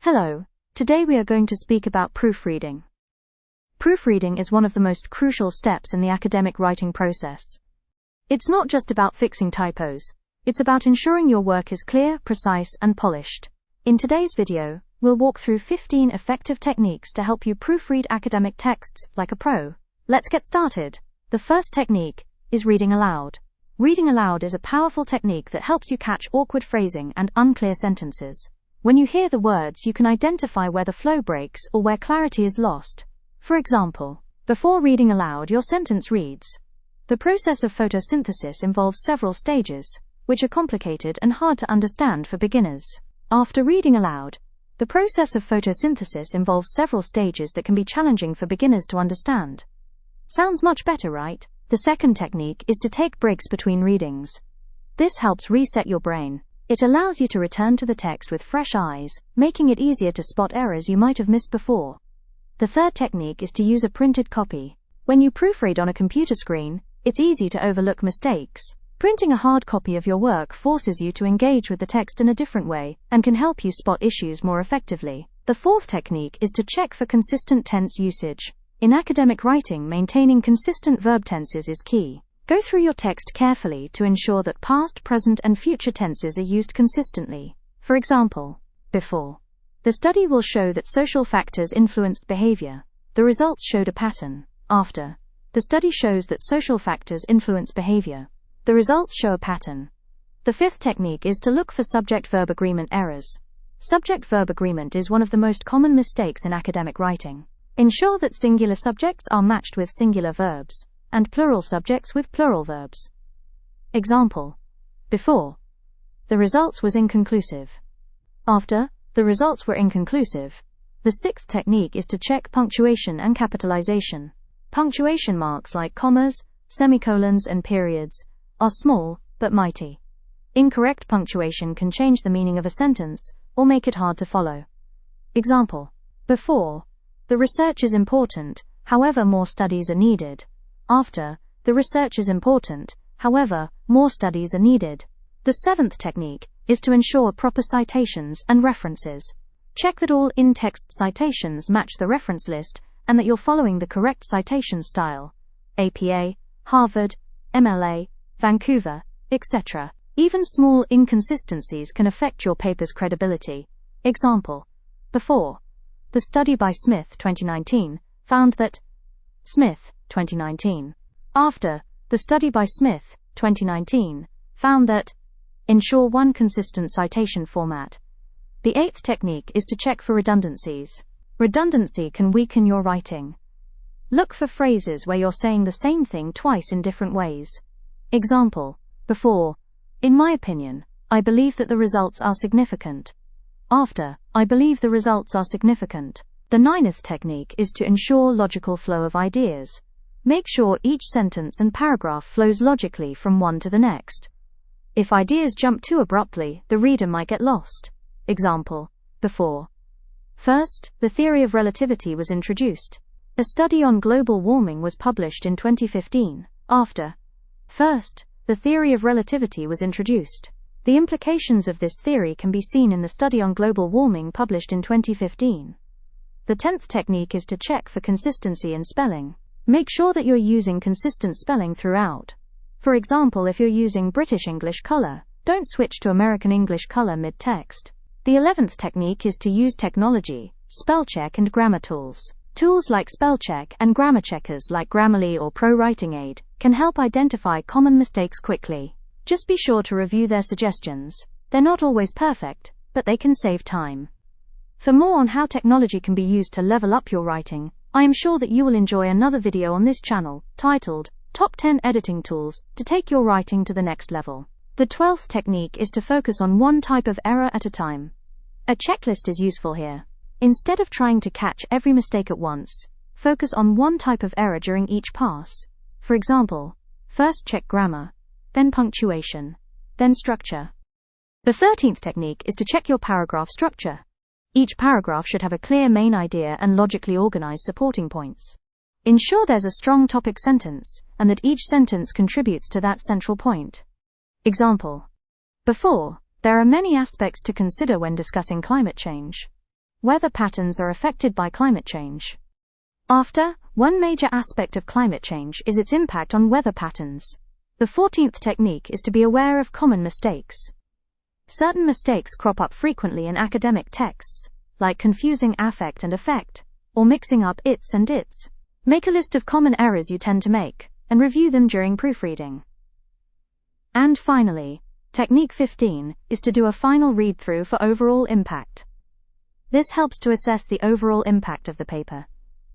Hello, today we are going to speak about proofreading. Proofreading is one of the most crucial steps in the academic writing process. It's not just about fixing typos, it's about ensuring your work is clear, precise, and polished. In today's video, we'll walk through 15 effective techniques to help you proofread academic texts like a pro. Let's get started. The first technique is reading aloud. Reading aloud is a powerful technique that helps you catch awkward phrasing and unclear sentences. When you hear the words, you can identify where the flow breaks or where clarity is lost. For example, before reading aloud, your sentence reads, "The process of photosynthesis involves several stages, which are complicated and hard to understand for beginners." After reading aloud, "The process of photosynthesis involves several stages that can be challenging for beginners to understand." Sounds much better, right? The second technique is to take breaks between readings. This helps reset your brain. It allows you to return to the text with fresh eyes, making it easier to spot errors you might have missed before. The third technique is to use a printed copy. When you proofread on a computer screen, it's easy to overlook mistakes. Printing a hard copy of your work forces you to engage with the text in a different way and can help you spot issues more effectively. The fourth technique is to check for consistent tense usage. In academic writing, maintaining consistent verb tenses is key. Go through your text carefully to ensure that past, present, and future tenses are used consistently. For example, before. The study will show that social factors influenced behavior. The results showed a pattern. After. The study shows that social factors influence behavior. The results show a pattern. The fifth technique is to look for subject-verb-agreement errors. Subject-verb agreement is one of the most common mistakes in academic writing. Ensure that singular subjects are matched with singular verbs, and plural subjects with plural verbs. Example. Before. The results was inconclusive. After. The results were inconclusive. The sixth technique is to check punctuation and capitalization. Punctuation marks like commas, semicolons, and periods are small but mighty. Incorrect punctuation can change the meaning of a sentence or make it hard to follow. Example. Before. The research is important, however more studies are needed. After. The research is important, however, more studies are needed. The seventh technique is to ensure proper citations and references. Check that all in-text citations match the reference list and that you're following the correct citation style. APA, Harvard, MLA, Vancouver, etc. Even small inconsistencies can affect your paper's credibility. Example. Before. The study by Smith 2019 found that Smith 2019. After. The study by Smith 2019 found that. Ensure one consistent citation format. The eighth technique is to check for redundancies. Redundancy can weaken your writing. Look for phrases where you're saying the same thing twice in different ways. Example. Before. In my opinion, I believe that the results are significant. After. I believe the results are significant. The ninth technique is to ensure logical flow of ideas. Make sure each sentence and paragraph flows logically from one to the next. If ideas jump too abruptly, the reader might get lost. Example. Before. First, the theory of relativity was introduced. A study on global warming was published in 2015. After. First, the theory of relativity was introduced. The implications of this theory can be seen in the study on global warming published in 2015. The 10th technique is to check for consistency in spelling. Make sure that you're using consistent spelling throughout. For example, if you're using British English color, don't switch to American English color mid-text. The 11th technique is to use technology, spell check and grammar tools. Tools like spell check and grammar checkers like Grammarly or Pro Writing Aid can help identify common mistakes quickly. Just be sure to review their suggestions. They're not always perfect, but they can save time. For more on how technology can be used to level up your writing, I am sure that you will enjoy another video on this channel, titled, Top 10 Editing Tools to Take Your Writing to the Next Level. The 12th technique is to focus on one type of error at a time. A checklist is useful here. Instead of trying to catch every mistake at once, focus on one type of error during each pass. For example, first check grammar, then punctuation, then structure. The 13th technique is to check your paragraph structure. Each paragraph should have a clear main idea and logically organized supporting points. Ensure there's a strong topic sentence, and that each sentence contributes to that central point. Example. Before. There are many aspects to consider when discussing climate change. Weather patterns are affected by climate change. After, one major aspect of climate change is its impact on weather patterns. The 14th technique is to be aware of common mistakes. Certain mistakes crop up frequently in academic texts, like confusing affect and effect, or mixing up its and its. Make a list of common errors you tend to make, and review them during proofreading. And finally, technique 15 is to do a final read-through for overall impact. This helps to assess the overall impact of the paper.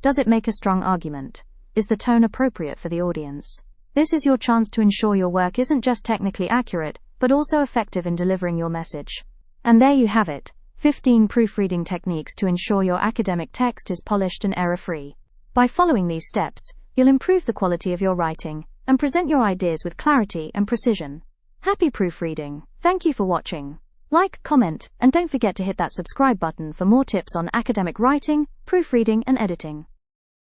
Does it make a strong argument? Is the tone appropriate for the audience? This is your chance to ensure your work isn't just technically accurate, but also effective in delivering your message. And there you have it, 15 proofreading techniques to ensure your academic text is polished and error-free. By following these steps, you'll improve the quality of your writing and present your ideas with clarity and precision. Happy proofreading. Thank you for watching. Like, comment, and don't forget to hit that subscribe button for more tips on academic writing, proofreading, and editing.